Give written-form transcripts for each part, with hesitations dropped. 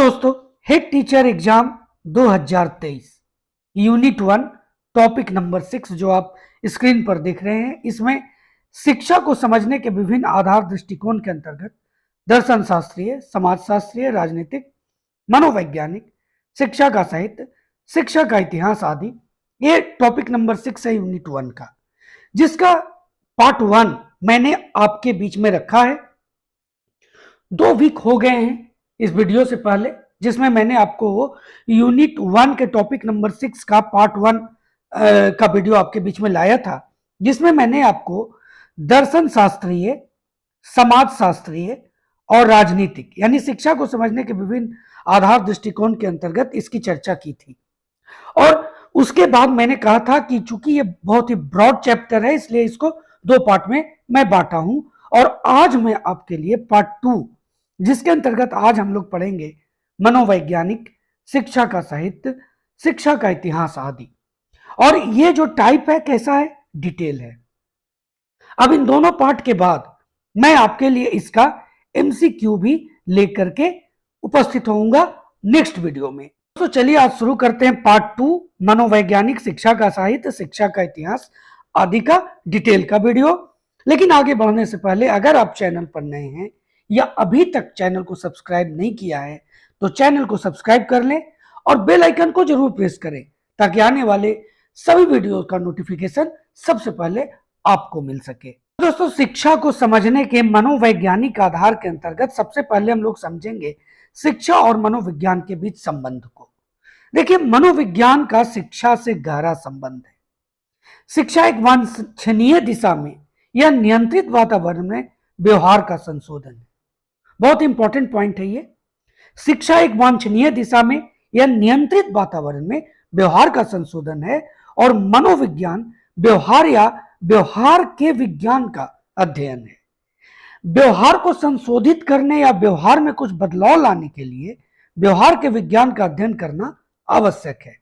दोस्तों, head teacher exam 2023 unit 1 topic number 6 जो आप स्क्रीन पर देख रहे हैं, इसमें शिक्षा को समझने के विभिन्न आधार दृष्टिकोण के अंतर्गत दर्शन शास्त्रीय, समाज शास्त्रीय, राजनीतिक, मनोवैज्ञानिक, शिक्षा का साहित्य, शिक्षा का इतिहास आदि ये टॉपिक नंबर 6 है यूनिट 1 का, जिसका पार्ट 1 मैंने आपके बीच में रखा है। 2 वीक हो गए हैं इस वीडियो से पहले, जिसमें मैंने आपको यूनिट 1 के टॉपिक नंबर 6 का पार्ट 1 का वीडियो आपके बीच में लाया था, जिसमें मैंने आपको दर्शन शास्त्रीय, समाज शास्त्रीय और राजनीतिक यानी शिक्षा को समझने के विभिन्न आधार दृष्टिकोण के अंतर्गत इसकी चर्चा की थी। और उसके बाद मैंने कहा था कि चूंकि ये बहुत ही ब्रॉड चैप्टर है, इसलिए इसको 2 पार्ट में मैं बांटा हूं। और आज मैं आपके लिए पार्ट 2, जिसके अंतर्गत आज हम लोग पढ़ेंगे मनोवैज्ञानिक, शिक्षा का साहित्य, शिक्षा का इतिहास आदि। और ये जो टाइप है कैसा है, डिटेल है। अब इन दोनों पार्ट के बाद मैं आपके लिए इसका एमसीक्यू भी लेकर के उपस्थित होऊंगा नेक्स्ट वीडियो में। तो चलिए आज शुरू करते हैं पार्ट 2 मनोवैज्ञानिक, शिक्षा का साहित्य, शिक्षा का इतिहास आदि का डिटेल का वीडियो। लेकिन आगे बढ़ने से पहले अगर आप चैनल पर नए हैं या अभी तक चैनल को सब्सक्राइब नहीं किया है तो चैनल को सब्सक्राइब कर लें और बेल आइकन को जरूर प्रेस करें ताकि आने वाले सभी वीडियो का नोटिफिकेशन सबसे पहले आपको मिल सके। दोस्तों, शिक्षा को समझने के मनोवैज्ञानिक आधार के अंतर्गत सबसे पहले हम लोग समझेंगे शिक्षा और मनोविज्ञान के बीच संबंध को। देखिए, मनोविज्ञान का शिक्षा से गहरा संबंध है। शिक्षा एक वांछनीय दिशा में या नियंत्रित वातावरण में व्यवहार का संशोधन है। बहुत इंपॉर्टेंट पॉइंट है ये। शिक्षा एक वांछनीय दिशा में या नियंत्रित वातावरण में व्यवहार का संशोधन है और मनोविज्ञान व्यवहार या व्यवहार के विज्ञान का अध्ययन है। व्यवहार को संशोधित करने या व्यवहार में कुछ बदलाव लाने के लिए व्यवहार के विज्ञान का अध्ययन करना आवश्यक है।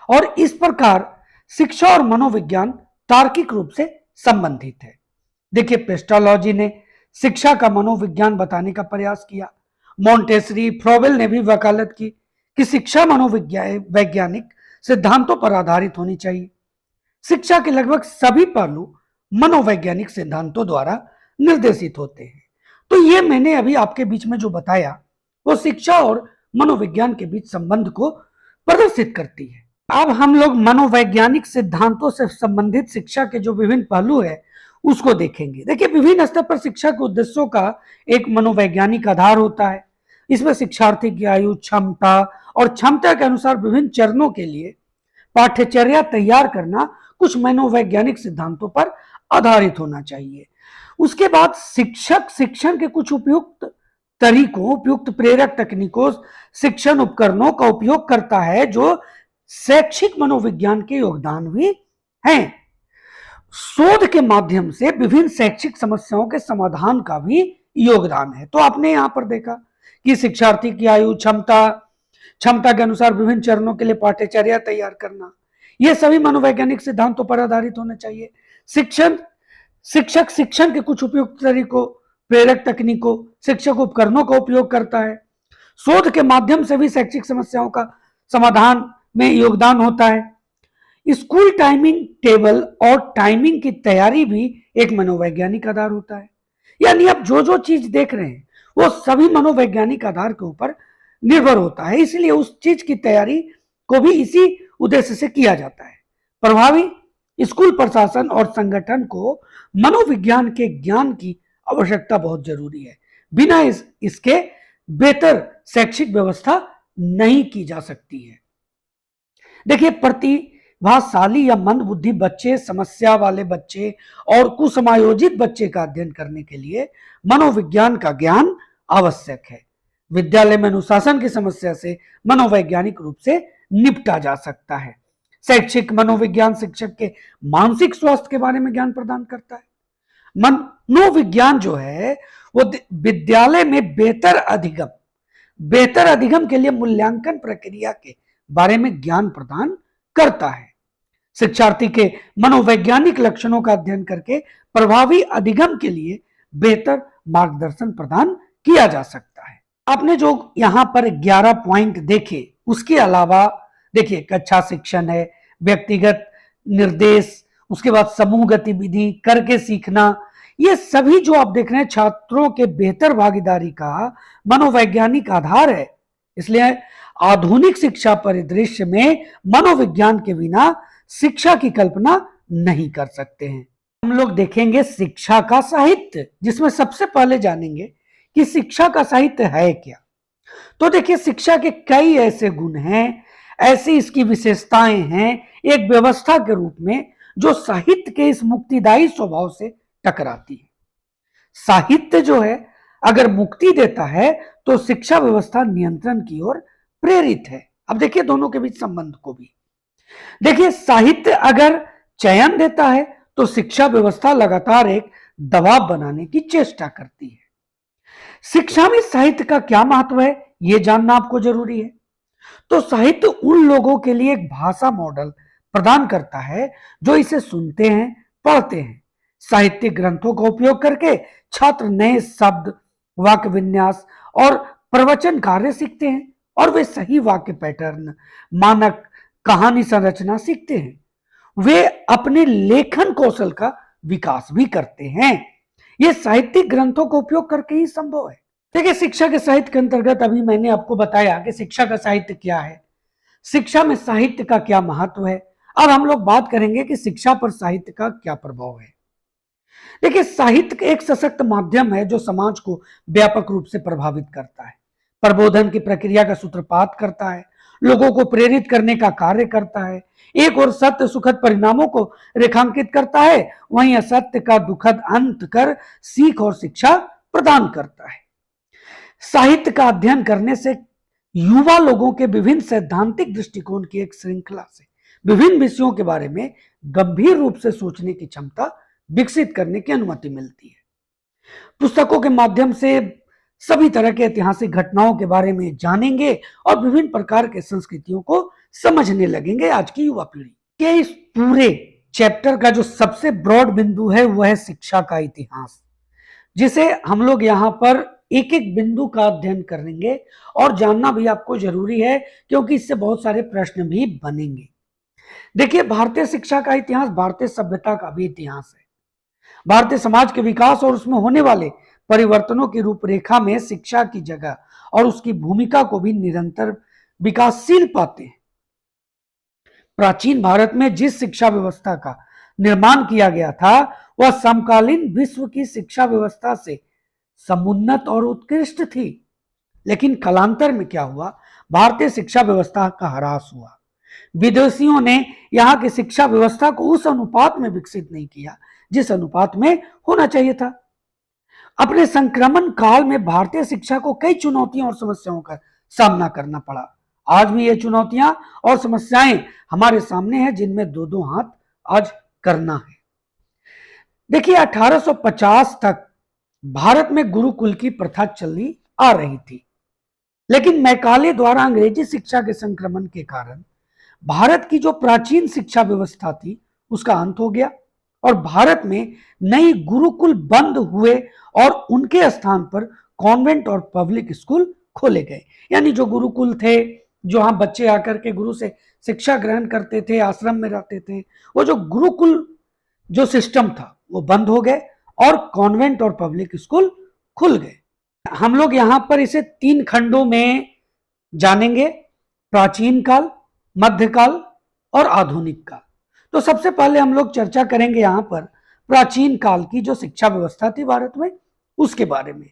और इस प्रकार शिक्षा और मनोविज्ञान तार्किक रूप से संबंधित है। देखिए, पेस्टालॉजी ने शिक्षा का मनोविज्ञान बताने का प्रयास किया। मॉन्टेसरी, फ्रोबेल ने भी वकालत की कि शिक्षा मनोवैज्ञानिक सिद्धांतों पर आधारित होनी चाहिए। शिक्षा के लगभग सभी पहलू मनोवैज्ञानिक सिद्धांतों द्वारा निर्देशित होते हैं। तो ये मैंने अभी आपके बीच में जो बताया वो शिक्षा और मनोविज्ञान के बीच संबंध को प्रदर्शित करती है। अब हम लोग मनोवैज्ञानिक सिद्धांतों से संबंधित शिक्षा के जो विभिन्न पहलू है उसको देखेंगे। देखिए, विभिन्न स्तर पर शिक्षा के उद्देश्यों का एक मनोवैज्ञानिक आधार होता है। इसमें शिक्षार्थी की आयु, क्षमता और क्षमता के अनुसार विभिन्न चरणों के लिए पाठ्यचर्या तैयार करना कुछ मनोवैज्ञानिक सिद्धांतों पर आधारित होना चाहिए। उसके बाद शिक्षक शिक्षण के कुछ उपयुक्त तरीकों, उपयुक्त प्रेरक तकनीकों, शिक्षण उपकरणों का उपयोग करता है जो शैक्षिक मनोविज्ञान के योगदान भी हैं। शोध के माध्यम से विभिन्न शैक्षिक समस्याओं के समाधान का भी योगदान है। तो आपने यहां पर देखा कि शिक्षार्थी की आयु, क्षमता के अनुसार विभिन्न चरणों के लिए पाठ्यचर्या तैयार करना, यह सभी मनोवैज्ञानिक सिद्धांतों पर आधारित होना चाहिए। शिक्षक शिक्षण के कुछ उपयुक्त तरीकों, प्रेरक तकनीकों, शिक्षक उपकरणों का उपयोग करता है। शोध के माध्यम से भी शैक्षिक समस्याओं का समाधान में योगदान होता है। स्कूल टाइमिंग टेबल और टाइमिंग की तैयारी भी एक मनोवैज्ञानिक आधार होता है। यानी आप जो जो चीज देख रहे हैं वो सभी मनोवैज्ञानिक आधार के ऊपर निर्भर होता है, इसलिए उस चीज की तैयारी को भी इसी उद्देश्य से किया जाता है। प्रभावी स्कूल प्रशासन और संगठन को मनोविज्ञान के ज्ञान की आवश्यकता बहुत जरूरी है। बिना इसके बेहतर शैक्षिक व्यवस्था नहीं की जा सकती है। देखिए, प्रतिभाशाली या मंदबुद्धि बच्चे, समस्या वाले बच्चे और कुसमायोजित बच्चे का अध्ययन करने के लिए मनोविज्ञान का ज्ञान आवश्यक है। विद्यालय में अनुशासन की समस्या से मनोवैज्ञानिक रूप से निपटा जा सकता है। शैक्षिक मनोविज्ञान शिक्षक के मानसिक स्वास्थ्य के बारे में ज्ञान प्रदान करता है। मनोविज्ञान जो है वो विद्यालय में बेहतर अधिगम के लिए मूल्यांकन प्रक्रिया के बारे में ज्ञान प्रदान करता है। शिक्षार्थी के मनोवैज्ञानिक लक्षणों का अध्ययन करके प्रभावी अधिगम के लिए बेहतर मार्गदर्शन प्रदान किया जा सकता है। आपने जो यहाँ पर 11 पॉइंट देखे, उसके अलावा देखिए कक्षा शिक्षण है, व्यक्तिगत निर्देश, उसके बाद समूह गतिविधि, करके सीखना, ये सभी जो आप देख रहे हैं छात्रों के बेहतर भागीदारी का मनोवैज्ञानिक आधार है। इसलिए आधुनिक शिक्षा परिदृश्य में मनोविज्ञान के बिना शिक्षा की कल्पना नहीं कर सकते हैं। हम लोग देखेंगे शिक्षा का साहित्य, जिसमें सबसे पहले जानेंगे कि शिक्षा का साहित्य है क्या। तो देखिए शिक्षा के कई ऐसे गुण हैं, ऐसी इसकी विशेषताएं हैं एक व्यवस्था के रूप में, जो साहित्य के इस मुक्तिदायी स्वभाव से टकराती है। साहित्य जो है अगर मुक्ति देता है तो शिक्षा व्यवस्था नियंत्रण की ओर प्रेरित है। अब देखिए दोनों के बीच संबंध को भी देखिए, साहित्य अगर चयन देता है तो शिक्षा व्यवस्था लगातार एक दबाव बनाने की चेष्टा करती है। शिक्षा में साहित्य का क्या महत्व है यह जानना आपको जरूरी है। तो साहित्य उन लोगों के लिए एक भाषा मॉडल प्रदान करता है जो इसे सुनते हैं, पढ़ते हैं। साहित्यिक ग्रंथों का उपयोग करके छात्र नए शब्द, वाक्य विन्यास और प्रवचन कार्य सीखते हैं, और वे सही वाक्य पैटर्न, मानक कहानी संरचना सीखते हैं। वे अपने लेखन कौशल का विकास भी करते हैं। यह साहित्यिक ग्रंथों का उपयोग करके ही संभव है। देखिए शिक्षा के साहित्य के अंतर्गत अभी मैंने आपको बताया कि शिक्षा का साहित्य क्या है, शिक्षा में साहित्य का क्या महत्व है। अब हम लोग बात करेंगे कि शिक्षा पर साहित्य का क्या प्रभाव है। देखिए साहित्य एक सशक्त माध्यम है जो समाज को व्यापक रूप से प्रभावित करता है, प्रबोधन की प्रक्रिया का सूत्रपात करता है, लोगों को प्रेरित करने का कार्य करता है। एक और सत्य सुखद परिणामों को रेखांकित करता है, वहीं असत्य का दुखद अंत कर सीख और शिक्षा प्रदान करता है। साहित्य का अध्ययन करने से युवा लोगों के विभिन्न सैद्धांतिक दृष्टिकोण की एक श्रृंखला से विभिन्न विषयों के बारे में गंभीर रूप से सोचने की क्षमता विकसित करने की अनुमति मिलती है। पुस्तकों के माध्यम से सभी तरह के ऐतिहासिक घटनाओं के बारे में जानेंगे और विभिन्न प्रकार के संस्कृतियों को समझने लगेंगे। आज की युवा पीढ़ी के इस पूरे चैप्टर का जो सबसे ब्रॉड बिंदु है वह है शिक्षा का इतिहास, जिसे हम लोग यहाँ पर एक एक बिंदु का अध्ययन करेंगे और जानना भी आपको जरूरी है, क्योंकि इससे बहुत सारे प्रश्न भी बनेंगे। देखिए भारतीय शिक्षा का इतिहास भारतीय सभ्यता का भी इतिहास है। भारतीय समाज के विकास और उसमें होने वाले परिवर्तनों की रूपरेखा में शिक्षा की जगह और उसकी भूमिका को भी निरंतर विकासशील पाते हैं। प्राचीन भारत में जिस शिक्षा व्यवस्था का निर्माण किया गया था वह समकालीन विश्व की शिक्षा व्यवस्था से समुन्नत और उत्कृष्ट थी। लेकिन कालांतर में क्या हुआ, भारतीय शिक्षा व्यवस्था का ह्रास हुआ। विदेशियों ने यहाँ की शिक्षा व्यवस्था को उस अनुपात में विकसित नहीं किया जिस अनुपात में होना चाहिए था। अपने संक्रमण काल में भारतीय शिक्षा को कई चुनौतियों और समस्याओं का सामना करना पड़ा। आज भी ये चुनौतियां और समस्याएं हमारे सामने हैं, जिनमें दो दो हाथ आज करना है। देखिए 1850 तक भारत में गुरुकुल की प्रथा चली आ रही थी, लेकिन मैकाले द्वारा अंग्रेजी शिक्षा के संक्रमण के कारण भारत की जो प्राचीन शिक्षा व्यवस्था थी उसका अंत हो गया और भारत में नई गुरुकुल बंद हुए और उनके स्थान पर कॉन्वेंट और पब्लिक स्कूल खोले गए। यानी जो गुरुकुल थे, जो हम बच्चे आकर के गुरु से शिक्षा ग्रहण करते थे, आश्रम में रहते थे, वो जो गुरुकुल जो सिस्टम था वो बंद हो गए और कॉन्वेंट और पब्लिक स्कूल खुल गए। हम लोग यहां पर इसे 3 खंडों में जानेंगे, प्राचीन काल, मध्यकाल और आधुनिक काल। तो सबसे पहले हम लोग चर्चा करेंगे यहां पर प्राचीन काल की जो शिक्षा व्यवस्था थी भारत में, उसके बारे में।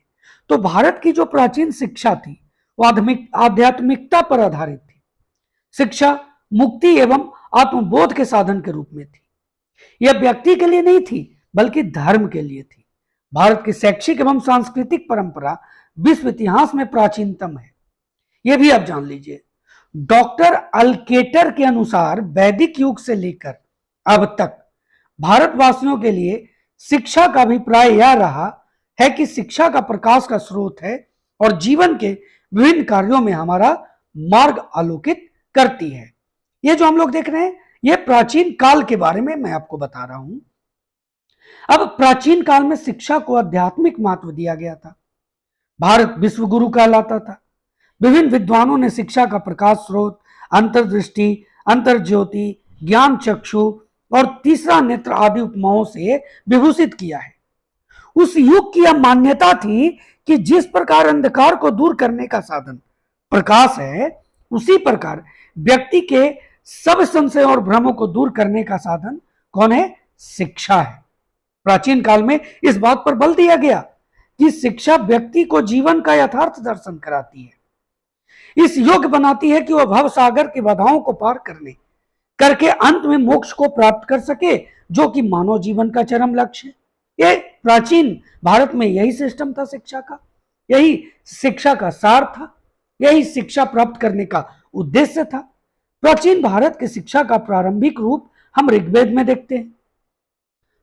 तो भारत की जो प्राचीन शिक्षा थी वो आध्यात्मिकता पर आधारित थी। शिक्षा मुक्ति एवं आत्मबोध के साधन के रूप में थी। यह व्यक्ति के लिए नहीं थी बल्कि धर्म के लिए थी। भारत की शैक्षिक एवं सांस्कृतिक परंपरा विश्व इतिहास में प्राचीनतम है, यह भी आप जान लीजिए। डॉक्टर अल्केटर के अनुसार वैदिक युग से लेकर अब तक भारतवासियों के लिए शिक्षा का अभिप्राय यह रहा है कि शिक्षा का प्रकाश का स्रोत है और जीवन के विभिन्न कार्यों में हमारा मार्ग आलोकित करती है। ये जो हम लोग देख रहे हैं ये प्राचीन काल के बारे में मैं आपको बता रहा हूं। अब प्राचीन काल में शिक्षा को आध्यात्मिक महत्व दिया गया था। भारत विश्व गुरु कहलाता था। विभिन्न विद्वानों ने शिक्षा का प्रकाश स्रोत, अंतर्दृष्टि, अंतर्ज्योति, ज्ञान चक्षु और तीसरा नेत्र आदि उपमाओं से विभूषित किया है। उस युग की यह मान्यता थी कि जिस प्रकार अंधकार को दूर करने का साधन प्रकाश है, उसी प्रकार व्यक्ति के सब संशय और भ्रमों को दूर करने का साधन कौन है? शिक्षा है। प्राचीन काल में इस बात पर बल दिया गया कि शिक्षा व्यक्ति को जीवन का यथार्थ दर्शन कराती है, इस योग्य बनाती है कि वह भव सागर की बाधाओं को पार करके अंत में मोक्ष को प्राप्त कर सके, जो कि मानव जीवन का चरम लक्ष्य है। ये प्राचीन भारत में यही सिस्टम था शिक्षा का, यही शिक्षा का सार था, यही शिक्षा प्राप्त करने का उद्देश्य था। प्राचीन भारत की शिक्षा का प्रारंभिक रूप हम ऋग्वेद में देखते हैं।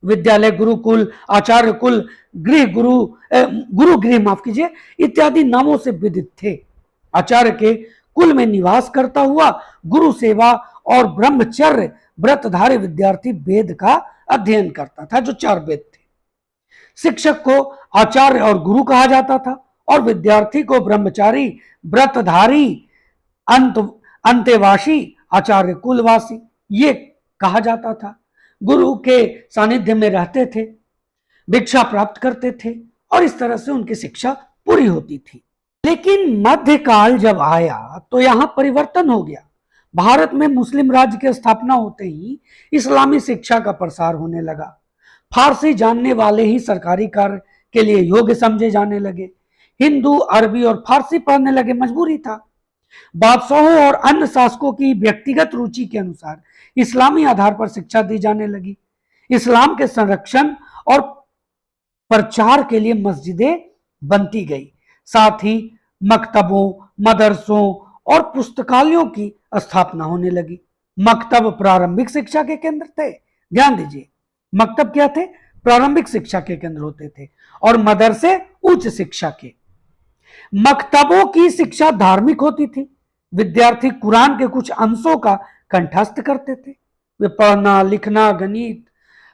विद्यालय, गुरुकुल, आचार्य कुल, गुरु गृह माफ कीजिए, इत्यादि नामों से विदित थे। आचार्य के कुल में निवास करता हुआ गुरु सेवा और ब्रह्मचर्य व्रतधारी विद्यार्थी वेद का अध्ययन करता था, जो 4 वेद थे। शिक्षक को आचार्य और गुरु कहा जाता था और विद्यार्थी को ब्रह्मचारी, व्रतधारी, अंतेवासी, आचार्य कुलवासी ये कहा जाता था। गुरु के सानिध्य में रहते थे, भिक्षा प्राप्त करते थे और इस तरह से उनकी शिक्षा पूरी होती थी। लेकिन मध्यकाल जब आया तो यहां परिवर्तन हो गया। भारत में मुस्लिम राज्य की स्थापना होते ही इस्लामी शिक्षा का प्रसार होने लगा। फारसी जानने वाले ही सरकारी कार्य के लिए योग्य समझे जाने लगे। हिंदू, अरबी और फारसी पढ़ने लगे, मजबूरी था। बादशाहों और अन्य शासकों की व्यक्तिगत रुचि के अनुसार इस्लामी आधार पर शिक्षा दी जाने लगी। इस्लाम के संरक्षण और प्रचार के लिए मस्जिदें बनती गई, साथ ही मकतबों, मदरसों और पुस्तकालयों की स्थापना होने लगी। मकतब प्रारंभिक शिक्षा के केंद्र थे। ध्यान दीजिए, मकतब क्या थे? प्रारंभिक शिक्षा के केंद्र होते थे और मदरसे उच्च शिक्षा के। मकतबों की शिक्षा धार्मिक होती थी। विद्यार्थी कुरान के कुछ अंशों का कंठस्थ करते थे। वे पढ़ना, लिखना, गणित,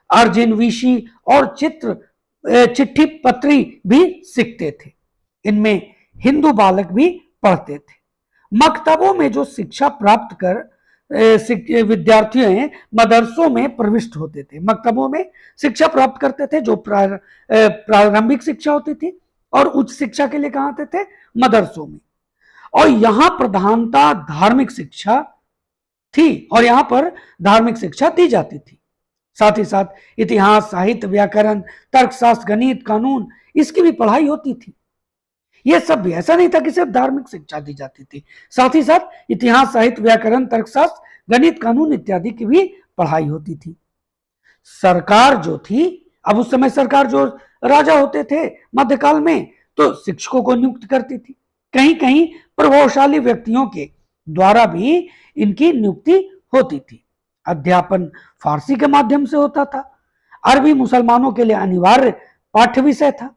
अर्जुन विषी और चिट्ठी पत्री भी सीखते थे। इनमें हिंदू बालक भी पढ़ते थे। मकतबों में जो शिक्षा प्राप्त कर विद्यार्थी मदरसों में प्रविष्ट होते थे। मकतबों में शिक्षा प्राप्त करते थे, जो प्रारंभिक शिक्षा होती थी, और उच्च शिक्षा के लिए कहां आते थे? मदरसों में। और यहां प्रधानता धार्मिक शिक्षा थी और यहां पर धार्मिक शिक्षा दी जाती थी। साथ ही साथ इतिहास, साहित्य, व्याकरण, तर्कशास्त्र, गणित, कानून, इसकी भी पढ़ाई होती थी। यह सब भी ऐसा नहीं था कि सिर्फ धार्मिक शिक्षा दी जाती थी, साथ ही साथ इतिहास, साहित्य, व्याकरण, तर्कशास्त्र, गणित, कानून इत्यादि की भी पढ़ाई होती थी। सरकार जो थी, अब उस समय सरकार जो राजा होते थे मध्यकाल में, तो शिक्षकों को नियुक्त करती थी। कहीं कहीं प्रभावशाली व्यक्तियों के द्वारा भी इनकी नियुक्ति होती थी। अध्यापन फारसी के माध्यम से होता था। अरबी मुसलमानों के लिए अनिवार्य पाठ्य विषय था।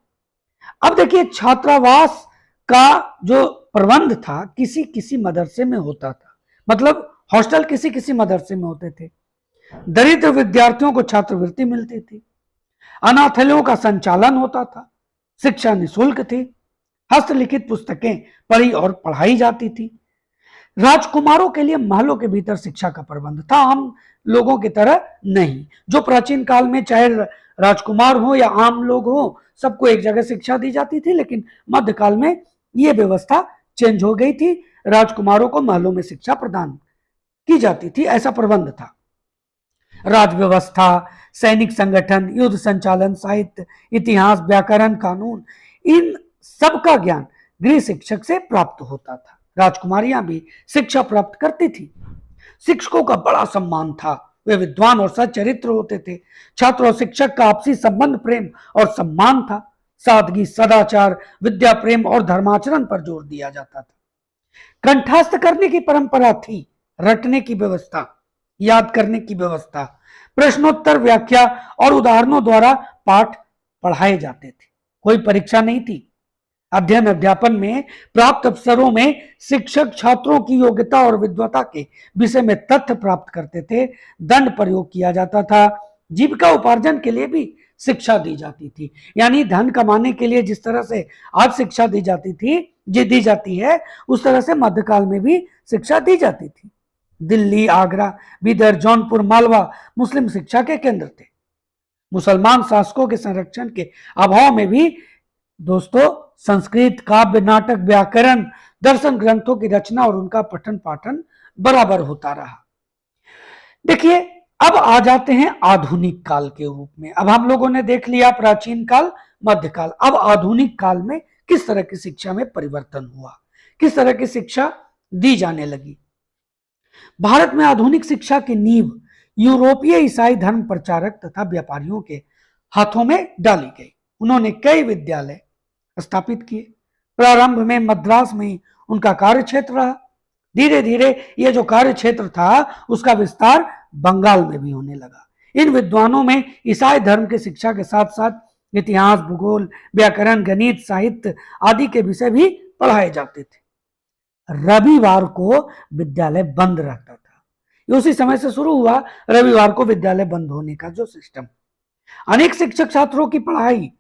अब देखिए, छात्रावास का जो प्रबंध था किसी किसी मदरसे में होता था, मतलब हॉस्टल किसी किसी मदरसे में होते थे। दरिद्र विद्यार्थियों को छात्रवृत्ति मिलती थी। अनाथालयों का संचालन होता था। शिक्षा निःशुल्क थी। हस्तलिखित पुस्तकें पढ़ी और पढ़ाई जाती थी। राजकुमारों के लिए महलों के भीतर शिक्षा का प्रबंध था, आम लोगों की तरह नहीं। जो प्राचीन काल में चाहे राजकुमार हो या आम लोग हो, सबको एक जगह शिक्षा दी जाती थी, लेकिन मध्यकाल में यह व्यवस्था चेंज हो गई थी। राजकुमारों को महलों में शिक्षा प्रदान की जाती थी, ऐसा प्रबंध था। राज व्यवस्था, सैनिक संगठन, युद्ध संचालन, साहित्य, इतिहास, व्याकरण, कानून, इन सब का ज्ञान गृह शिक्षक से प्राप्त होता था। राजकुमारियां भी शिक्षा प्राप्त करती थी। शिक्षकों का बड़ा सम्मान था। वे विद्वान और सच्चरित्र होते थे। छात्र और शिक्षक का आपसी संबंध, प्रेम और सम्मान था। सादगी, सदाचार, विद्या, प्रेम और धर्माचरण पर जोर दिया जाता था। कंठस्थ करने की परंपरा थी। रटने की व्यवस्था, याद करने की व्यवस्था, प्रश्नोत्तर, व्याख्या और उदाहरणों द्वारा पाठ पढ़ाए जाते थे। कोई परीक्षा नहीं थी। अध्ययन अध्यापन में प्राप्त अवसरों में शिक्षक छात्रों की योग्यता और विद्वता के विषय में तथ्य प्राप्त करते थे। दंड प्रयोग किया जाता था। जीविका उपार्जन के लिए भी शिक्षा दी जाती थी। यानी धन कमाने के लिए जिस तरह से आज शिक्षा दी जाती थी, दी जाती है, उस तरह से मध्यकाल में भी शिक्षा दी जाती थी। दिल्ली, आगरा, बीदर, जौनपुर, मालवा मुस्लिम शिक्षा के केंद्र थे। मुसलमान शासकों के संरक्षण के अभाव में भी दोस्तों संस्कृत, काव्य, नाटक, व्याकरण, दर्शन ग्रंथों की रचना और उनका पठन पाठन बराबर होता रहा। देखिए, अब आ जाते हैं आधुनिक काल के रूप में। अब हम लोगों ने देख लिया प्राचीन काल, मध्यकाल। अब आधुनिक काल में किस तरह की शिक्षा में परिवर्तन हुआ, किस तरह की शिक्षा दी जाने लगी। भारत में आधुनिक शिक्षा की नींव यूरोपीय ईसाई धर्म प्रचारक तथा व्यापारियों के हाथों में डाली गई। उन्होंने कई विद्यालय स्थापित किए। प्रारंभ में मद्रास में उनका कार्य क्षेत्र रहा। धीरे धीरे यह जो कार्य क्षेत्र था उसका विस्तार बंगाल में भी होने लगा। इन विद्वानों में ईसाई धर्म की शिक्षा के साथ साथ इतिहास, भूगोल, व्याकरण, गणित, साहित्य आदि के विषय भी पढ़ाए जाते थे। रविवार को विद्यालय बंद रहता था। उसी समय से शुरू हुआ रविवार को विद्यालय बंद होने का जो सिस्टम। अनेक शिक्षक छात्रों की पढ़ाई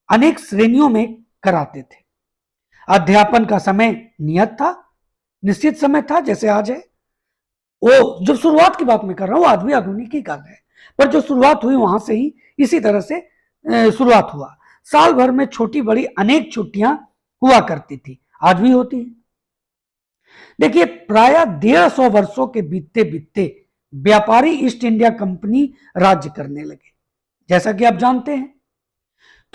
अनेक श्रेणियों में कराते थे। अध्यापन का समय नियत था, निश्चित समय था, जैसे आज है। वो जो शुरुआत की बात मैं कर रहा हूं, आज भी आधुनिक ही काल है, पर जो शुरुआत हुई वहां से ही इसी तरह से शुरुआत हुआ। साल भर में छोटी बड़ी अनेक छुट्टियां हुआ करती थी, आज भी होती है। देखिए, प्राय 150 वर्षों के बीतते बीतते व्यापारी ईस्ट इंडिया कंपनी राज्य करने लगे, जैसा कि आप जानते हैं।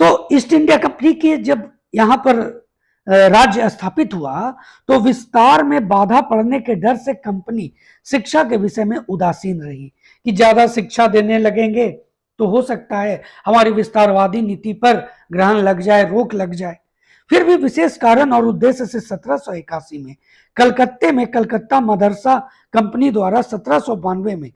तो ईस्ट इंडिया कंपनी के जब यहां पर राज्य स्थापित हुआ तो विस्तार में बाधा पड़ने के डर से कंपनी शिक्षा के विषय में उदासीन रही कि ज्यादा शिक्षा देने लगेंगे तो हो सकता है हमारी विस्तारवादी नीति पर ग्रहण लग जाए, रोक लग जाए। फिर भी विशेष कारण और उद्देश्य से 1781 में कलकत्ते में कलकत्ता मदरसा कंपनी द्वारा 1792 में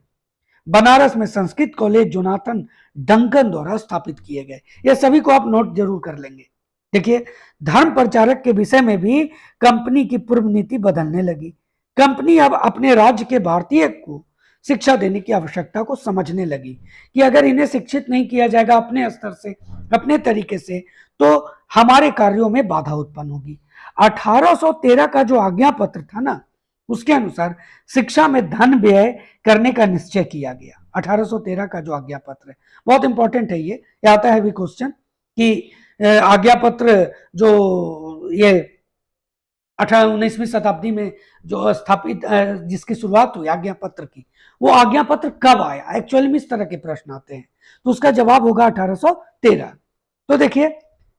बनारस में संस्कृत कॉलेज जोनाथन डंकन द्वारा स्थापित किए गए। यह सभी को आप नोट जरूर कर लेंगे। देखिए, धर्म प्रचारक के विषय में भी कंपनी की पूर्व नीति बदलने लगी। कंपनी अब अपने राज्य के भारतीय को शिक्षा देने की आवश्यकता को समझने लगी कि अगर इन्हें शिक्षित नहीं किया जाएगा अपने स्तर से, अपने तरीके से, तो हमारे कार्यों में बाधा उत्पन्न होगी। 1813 का जो आज्ञा पत्र था ना, उसके अनुसार शिक्षा में धन व्यय करने का निश्चय किया गया। 1813 का जो आज्ञा पत्र है, बहुत इंपॉर्टेंट है। ये आता है भी क्वेश्चन कि आज्ञा पत्र जो ये 19वीं शताब्दी में जो स्थापित, जिसकी शुरुआत हुई आज्ञा पत्र की, वो आज्ञा पत्र कब आया? एक्चुअली में इस तरह के प्रश्न आते हैं, तो उसका जवाब होगा 1813। तो देखिए,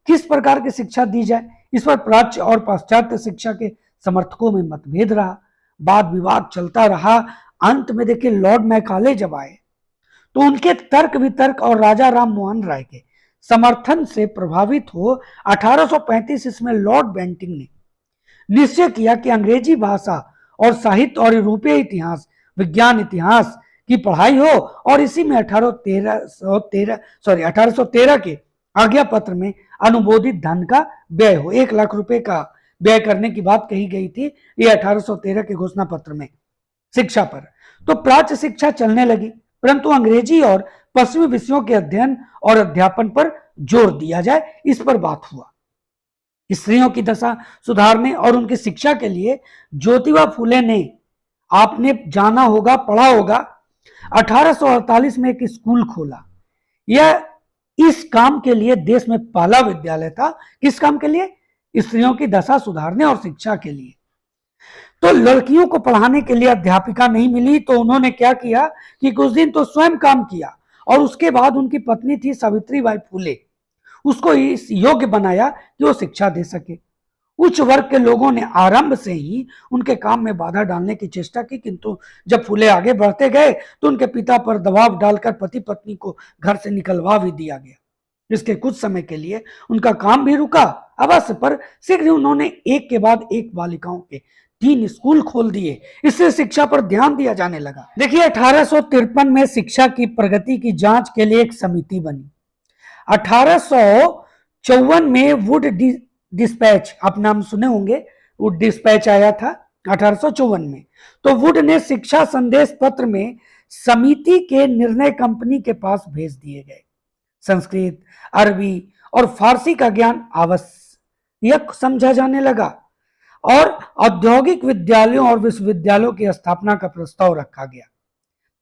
किस प्रकार की शिक्षा दी जाए, इस पर प्राच्य और पाश्चात्य शिक्षा के समर्थकों में मतभेद रहा, वाद विवाद चलता रहा। अंत में देखिए, लॉर्ड मैकाले जब आए तो उनके तर्क वितर्क और राजा राम मोहन राय के समर्थन से प्रभावित हो 1835 इसमें लॉर्ड बेंटिंग ने निश्चय किया कि अंग्रेजी भाषा और साहित्य और यूरोपीय इतिहास, विज्ञान, इतिहास की पढ़ाई हो, और इसी में 1813 के आज्ञा पत्र में अनुमोदित धन का व्यय हो। 1 लाख रुपए का व्यय करने की बात कही गई थी, ये 1813 के घोषणा पत्र में शिक्षा पर। तो प्राच्य शिक्षा चलने लगी, परंतु अंग्रेजी और पश्चिमी विषयों के अध्ययन और अध्यापन पर जोर दिया जाए, इस पर बात हुआ। स्त्रियों की दशा सुधारने और उनकी शिक्षा के लिए ज्योतिबा फुले ने, आपने जाना होगा, पढ़ा होगा, 1848 में एक स्कूल खोला। यह इस काम के लिए देश में पहला विद्यालय था। किस काम के लिए? स्त्रियों की दशा सुधारने और शिक्षा के लिए। तो लड़कियों को पढ़ाने के लिए अध्यापिका नहीं मिली, तो उन्होंने क्या किया कि कुछ दिन तो स्वयं काम किया, और उसके बाद उनकी पत्नी थी सावित्रीबाई फुले, उसको इस योग्य बनाया कि वो शिक्षा दे सके। उच्च वर्ग के लोगों ने आरंभ से ही उनके काम में बाधा डालने की चेष्टा की, किंतु जब फुले आगे बढ़ते गए तो उनके पिता पर दबाव डालकर पति पत्नी को घर से निकलवा भी दिया गया। इसके कुछ समय के लिए उनका काम भी रुका अवश्य, पर शीघ्र ही उन्होंने एक के बाद एक बालिकाओं के 3 स्कूल खोल दिए। इससे शिक्षा पर ध्यान दिया जाने लगा। देखिए, 1853 में शिक्षा की प्रगति की जांच के लिए एक समिति बनी। 1854 में वुड डिस्पैच, आप नाम सुने होंगे, वुड डिस्पैच आया था 1854 में। तो वुड ने शिक्षा संदेश पत्र में समिति के निर्णय कंपनी के पास भेज दिए गए। संस्कृत, अरबी और फारसी का ज्ञान आवश्यक समझा जाने लगा और औद्योगिक विद्यालयों और विश्वविद्यालयों की स्थापना का प्रस्ताव रखा गया।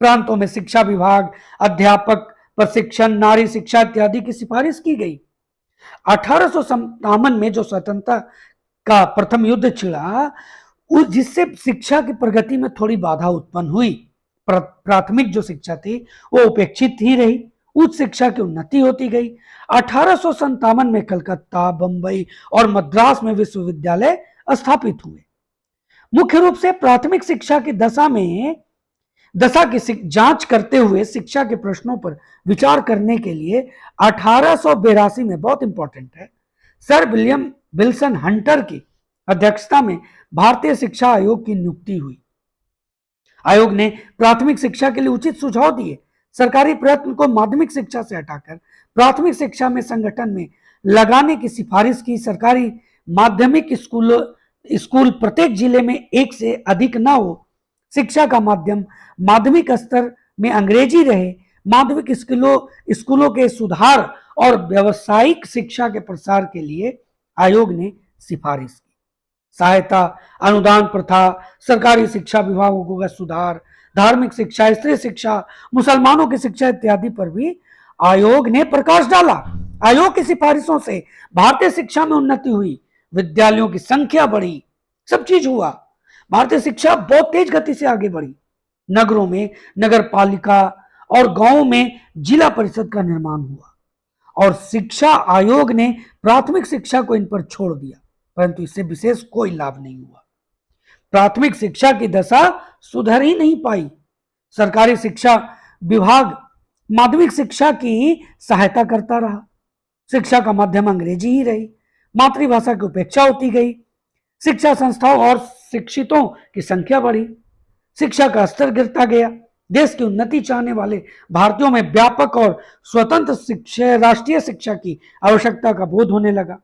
प्रांतों में शिक्षा विभाग, अध्यापक प्रशिक्षण, नारी शिक्षा इत्यादि की सिफारिश की गई। 1857 में जो स्वतंत्रता का प्रथम युद्ध छिड़ा, जिससे शिक्षा की प्रगति में थोड़ी बाधा उत्पन्न हुई। प्राथमिक जो शिक्षा थी वो उपेक्षित ही रही, उच्च शिक्षा की उन्नति होती गई। 1857 में कलकत्ता, बंबई और मद्रास में विश्वविद्यालय स्थापित हुए। मुख्य रूप से प्राथमिक शिक्षा की दशा की जांच करते हुए शिक्षा के प्रश्नों पर विचार करने के लिए 1882 में, बहुत इंपॉर्टेंट है, सर विलियम विल्सन हंटर की अध्यक्षता में भारतीय शिक्षा आयोग की नियुक्ति हुई। आयोग ने प्राथमिक शिक्षा के लिए उचित सुझाव दिए। सरकारी प्रयत्न को माध्यमिक शिक्षा से हटाकर प्राथमिक शिक्षा में संगठन में लगाने की सिफारिश की। सरकारी माध्यमिक स्कूल प्रत्येक जिले में एक से अधिक न हो, शिक्षा का माध्यम माध्यमिक स्तर में अंग्रेजी रहे, माध्यमिक स्कूलों के सुधार और व्यावसायिक शिक्षा के प्रसार के लिए आयोग ने सिफारिश की। सहायता, अनुदान प्रथा, सरकारी शिक्षा विभागों का सुधार, धार्मिक शिक्षा, स्त्री शिक्षा, मुसलमानों की शिक्षा इत्यादि पर भी आयोग ने प्रकाश डाला। आयोग की सिफारिशों से भारतीय शिक्षा में उन्नति हुई, विद्यालयों की संख्या बढ़ी, सब चीज हुआ। भारतीय शिक्षा बहुत तेज गति से आगे बढ़ी। नगरों में नगर पालिका और गांवों में जिला परिषद का निर्माण हुआ और शिक्षा आयोग ने प्राथमिक शिक्षा को इन पर छोड़ दिया, परंतु इससे विशेष कोई लाभ नहीं हुआ। प्राथमिक शिक्षा की दशा सुधर ही नहीं पाई। सरकारी शिक्षा विभाग माध्यमिक शिक्षा की सहायता करता रहा। शिक्षा का माध्यम अंग्रेजी ही रही, मातृभाषा की उपेक्षा होती गई। शिक्षा संस्थाओं और शिक्षितों की संख्या बढ़ी, शिक्षा का स्तर गिरता गया। देश की उन्नति चाहने वाले भारतीयों में व्यापक और स्वतंत्र शिक्षा, राष्ट्रीय शिक्षा की आवश्यकता का बोध होने लगा।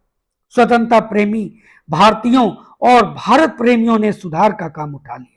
स्वतंत्रता प्रेमी भारतीयों और भारत प्रेमियों ने सुधार का काम उठा लिया।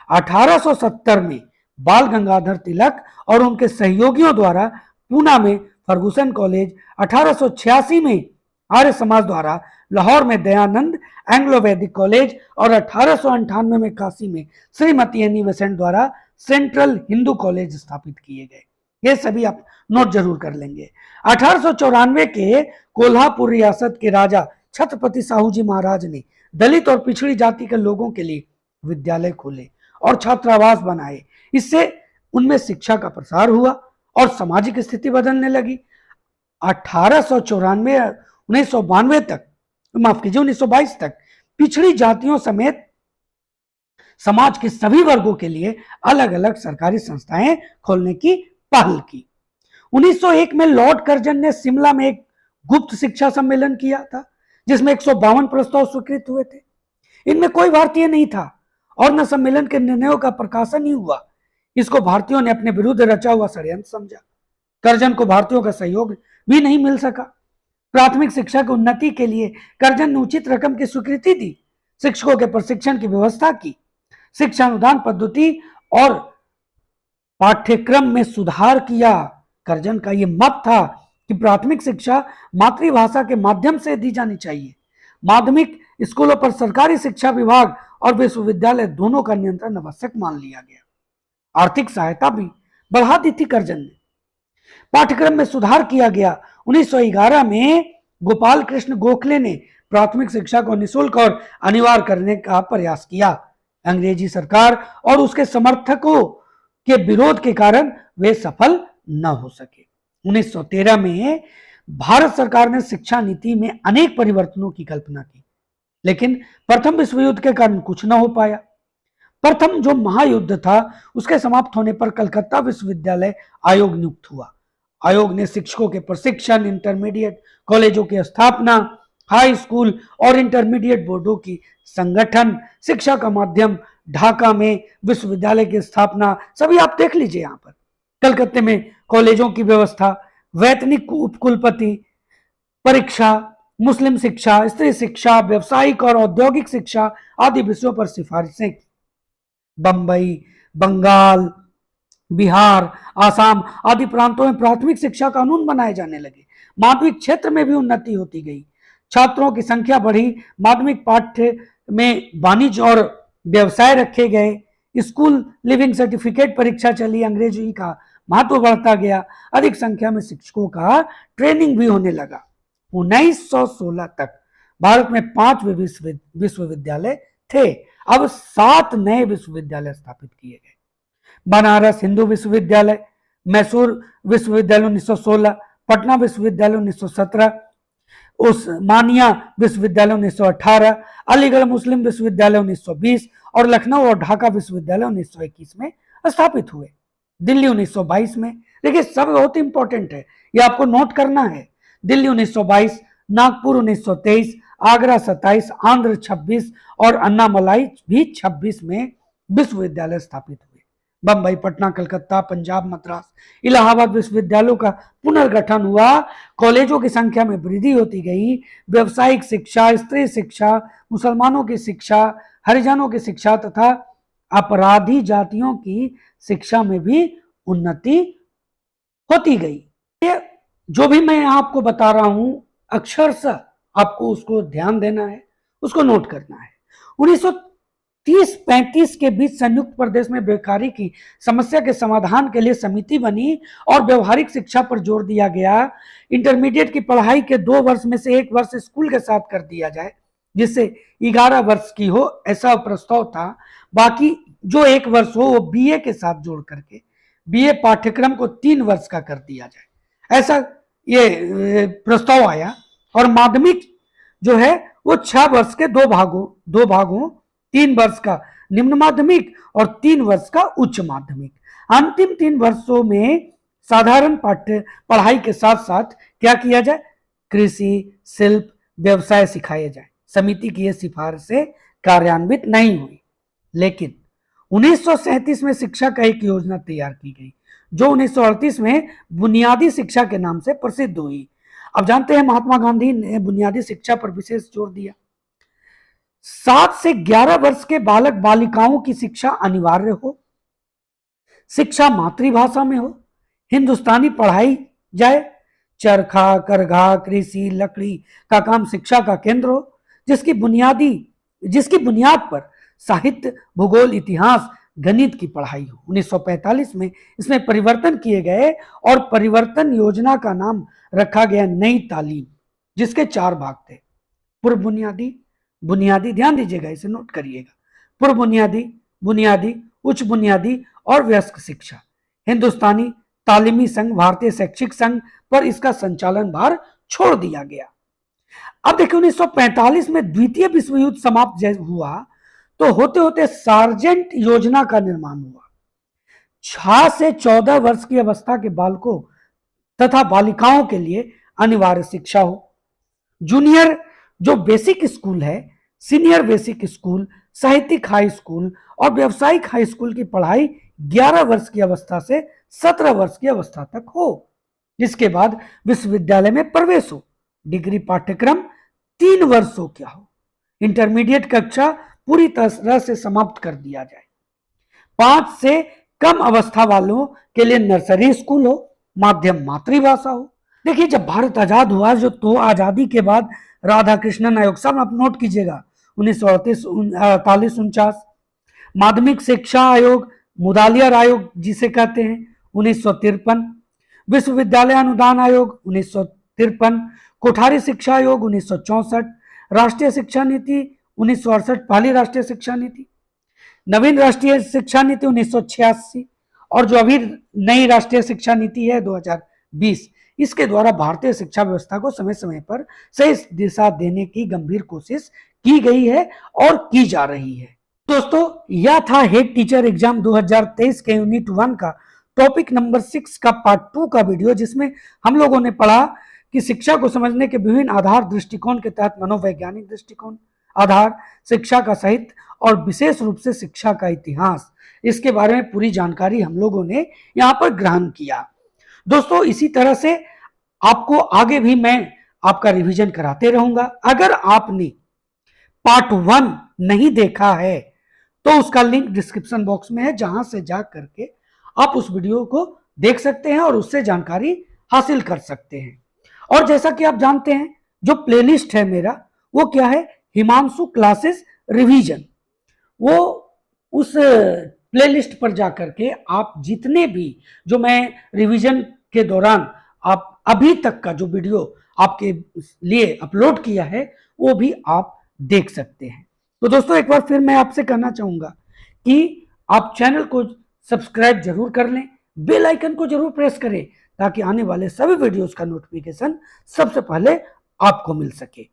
1870 में बाल गंगाधर तिलक और उनके सहयोगियों द्वारा पूना में फर्गुसन कॉलेज, 1886 में आर्य समाज द्वारा लाहौर में दयानंद एंग्लो वैदिक कॉलेज और 1898 में काशी में श्रीमती एनी बेसेंट द्वारा सेंट्रल हिंदू कॉलेज स्थापित किए गए। ये सभी आप नोट जरूर कर लेंगे। 1894 के कोल्हापुर रियासत के राजा छत्रपति साहू जी महाराज ने दलित और पिछड़ी जाति के लोगों के लिए विद्यालय खोले और छात्रावास बनाए। इससे उनमें शिक्षा का प्रसार हुआ और सामाजिक स्थिति बदलने लगी। 1992 तक, माफ कीजिए 1922 तक पिछड़ी जातियों समेत समाज के सभी वर्गों के लिए अलग अलग सरकारी संस्थाएं खोलने की पहल की। 1901 में लॉर्ड कर्जन ने शिमला में एक गुप्त शिक्षा सम्मेलन किया था, जिसमें 152 प्रस्ताव स्वीकृत हुए थे। इनमें कोई भारतीय नहीं था और न सम्मेलन के निर्णयों का प्रकाशन ही हुआ। इसको भारतीयों ने अपने विरुद्ध रचा हुआ षड्यंत्र समझा। कर्जन को भारतीयों का सहयोग भी नहीं मिल सका। प्राथमिक शिक्षा की उन्नति के लिए कर्जन ने उचित रकम की स्वीकृति दी, शिक्षकों के प्रशिक्षण की व्यवस्था की, शिक्षा अनुदान पद्धति और पाठ्यक्रम में सुधार किया। कर्जन का यह मत था कि प्राथमिक शिक्षा मातृभाषा के माध्यम से दी जानी चाहिए। माध्यमिक स्कूलों पर सरकारी शिक्षा विभाग और विश्वविद्यालय दोनों का नियंत्रण आवश्यक मान लिया गया। आर्थिक सहायता भी बढ़ा दी थी कर्जन ने। पाठ्यक्रम में सुधार किया गया। 1911 में गोपाल कृष्ण गोखले ने प्राथमिक शिक्षा को निःशुल्क और अनिवार्य करने का प्रयास किया। अंग्रेजी सरकार और उसके समर्थकों के विरोध के कारण वे सफल न हो सके। 1913 में भारत सरकार ने शिक्षा नीति में अनेक परिवर्तनों की कल्पना की, लेकिन प्रथम विश्व युद्ध के कारण कुछ न हो पाया। प्रथम जो महायुद्ध था उसके समाप्त होने पर कलकत्ता विश्वविद्यालय आयोग नियुक्त हुआ। आयोग ने शिक्षकों के प्रशिक्षण, इंटरमीडिएट कॉलेजों की स्थापना, हाई स्कूल और इंटरमीडिएट बोर्डों की संगठन, शिक्षा का माध्यम, ढाका में विश्वविद्यालय की स्थापना, सभी आप देख लीजिए। यहाँ पर कलकत्ते में कॉलेजों की व्यवस्था, वैतनिक उपकुलपति, परीक्षा, मुस्लिम शिक्षा, स्त्री शिक्षा, व्यवसायिक और औद्योगिक शिक्षा आदि विषयों पर सिफारिशें। बंबई, बंगाल, बिहार, आसाम आदि प्रांतों में प्राथमिक शिक्षा कानून बनाए जाने लगे। माध्यमिक क्षेत्र में भी उन्नति होती गई, छात्रों की संख्या बढ़ी, माध्यमिक पाठ्य में वाणिज्य और व्यवसाय रखे गए, स्कूल लिविंग सर्टिफिकेट परीक्षा चली, अंग्रेजी का महत्व बढ़ता गया, अधिक संख्या में शिक्षकों का ट्रेनिंग भी होने लगा। 1916 तक भारत में 5 विश्वविद्यालय थे, अब 7 नए विश्वविद्यालय स्थापित किए गए। बनारस हिंदू विश्वविद्यालय, मैसूर विश्वविद्यालय 1916, पटना विश्वविद्यालय 1917, उस्मानिया विश्वविद्यालय 1918, अलीगढ़ मुस्लिम विश्वविद्यालय 1920 और लखनऊ और ढाका विश्वविद्यालय 1921 में स्थापित हुए। दिल्ली 1922 में, देखिए सब बहुत इंपॉर्टेंट है, ये आपको नोट करना है। दिल्ली 1922, नागपुर 1923, आगरा 27, आंध्र 26 और अन्नामलाई भी 26 में विश्वविद्यालय स्थापित हुए। बंबई, पटना, कलकत्ता, पंजाब, मद्रास, इलाहाबाद विश्वविद्यालयों का पुनर्गठन हुआ, कॉलेजों की संख्या में वृद्धि होती गई, व्यवसायिक शिक्षा, स्त्री शिक्षा, मुसलमानों की शिक्षा, हरिजनों की शिक्षा तथा अपराधी जातियों की शिक्षा में भी उन्नति होती गई। ये जो भी मैं आपको बता रहा हूं अक्षरशः आपको उसको ध्यान देना है, उसको नोट करना है। 1930-35 के बीच संयुक्त प्रदेश में बेकारी की समस्या के समाधान के लिए समिति बनी और व्यवहारिक शिक्षा पर जोर दिया गया। इंटरमीडिएट की पढ़ाई के 2 वर्ष में से 1 वर्ष स्कूल के साथ कर दिया जाए, जिससे 11 वर्ष की हो, ऐसा प्रस्ताव था। बाकी जो 1 वर्ष हो वो बीए के साथ जोड़ करके बीए पाठ्यक्रम को 3 वर्ष का कर दिया जाए, ऐसा ये प्रस्ताव आया। और माध्यमिक जो है वो 6 वर्ष के 2 भागों 3 वर्ष का निम्न माध्यमिक और 3 वर्ष का उच्च माध्यमिक। अंतिम 3 वर्षों में साधारण पाठ्य पढ़ाई के साथ साथ क्या किया जाए, कृषि, शिल्प, व्यवसाय सिखाए जाए। समिति की यह सिफारिशें कार्यान्वित नहीं हुई, लेकिन 1937 में शिक्षा का एक योजना तैयार की गई, जो 1938 में बुनियादी शिक्षा के नाम से प्रसिद्ध हुई। अब जानते हैं महात्मा गांधी ने बुनियादी शिक्षा पर विशेष जोर दिया। 7 से 11 वर्ष के बालक बालिकाओं की शिक्षा अनिवार्य हो, शिक्षा मातृभाषा में हो, हिंदुस्तानी पढ़ाई जाए, चरखा, करघा, कृषि, लकड़ी का काम शिक्षा का केंद्र हो, जिसकी बुनियाद पर साहित्य, भूगोल, इतिहास, गणित की पढ़ाई हो। 1945 में इसमें परिवर्तन किए गए और परिवर्तन योजना का नाम रखा गया नई तालीम, जिसके 4 भाग थे। पूर्व बुनियादी, बुनियादी, ध्यान दीजिएगा, इसे नोट करिएगा, पूर्व बुनियादी, बुनियादी, उच्च बुनियादी और वयस्क शिक्षा। हिंदुस्तानी तालीमी संघ, भारतीय शैक्षिक संघ पर इसका संचालन भार छोड़ दिया गया। अब देखिए 1945 में द्वितीय विश्व युद्ध समाप्त हुआ तो होते होते सार्जेंट योजना का निर्माण हुआ। 6 से 14 वर्ष की अवस्था के बालकों तथा बालिकाओं के लिए अनिवार्य शिक्षा हो। जूनियर जो बेसिक स्कूल है, सीनियर बेसिक स्कूल, साहित्यिक हाई स्कूल और व्यावसायिक हाई स्कूल की पढ़ाई 11 वर्ष की अवस्था से 17 वर्ष की अवस्था तक हो, जिसके बाद विश्वविद्यालय में प्रवेश हो। डिग्री पाठ्यक्रम 3 वर्षों का हो। इंटरमीडिएट कक्षा पूरी तरह से समाप्त कर दिया जाए। 5 से कम अवस्था वालों के लिए नर्सरी स्कूल हो, माध्यम मातृभाषा हो। देखिए जब भारत आजाद हुआ जो तो आजादी के बाद राधा कृष्णन आयोग, सब आप नोट कीजिएगा, 1948-49, माध्यमिक शिक्षा आयोग, मुदालियर आयोग जिसे कहते हैं 1953, विश्वविद्यालय अनुदान आयोग 1953, कोठारी शिक्षा आयोग 1964, राष्ट्रीय शिक्षा नीति 1968, पहली राष्ट्रीय शिक्षा नीति, नवीन राष्ट्रीय शिक्षा नीति 1986 और जो अभी नई राष्ट्रीय शिक्षा नीति है 2020, इसके द्वारा भारतीय शिक्षा व्यवस्था को समय समय पर सही दिशा देने की गंभीर कोशिश की गई है और की जा रही है। दोस्तों यह था हेड टीचर एग्जाम 2023 के यूनिट 1 का टॉपिक नंबर 6 का पार्ट 2 का वीडियो, जिसमें हम लोगों ने पढ़ा कि शिक्षा को समझने के विभिन्न आधार दृष्टिकोण के तहत मनोवैज्ञानिक दृष्टिकोण, आधार, शिक्षा का साहित्य और विशेष रूप से शिक्षा का इतिहास, इसके बारे में पूरी जानकारी हम लोगों ने यहाँ पर ग्रहण किया। दोस्तों इसी तरह से आपको आगे भी मैं आपका रिवीजन कराते रहूंगा। अगर आपने पार्ट 1 नहीं देखा है तो उसका लिंक डिस्क्रिप्शन बॉक्स में है, जहां से जा करके आप उस वीडियो को देख सकते हैं और उससे जानकारी हासिल कर सकते हैं। और जैसा कि आप जानते हैं, जो प्लेलिस्ट है मेरा वो क्या है, हिमांशु क्लासेस रिवीजन। वो उस प्लेलिस्ट पर जाकर के आप जितने भी जो मैं रिवीजन के दौरान आप अभी तक का जो वीडियो आपके लिए अपलोड किया है वो भी आप देख सकते हैं। तो दोस्तों एक बार फिर मैं आपसे कहना चाहूंगा कि आप चैनल को सब्सक्राइब जरूर कर लें, बेल आइकन को जरूर प्रेस करें ताकि आने वाले सभी वीडियोस का नोटिफिकेशन सबसे पहले आपको मिल सके।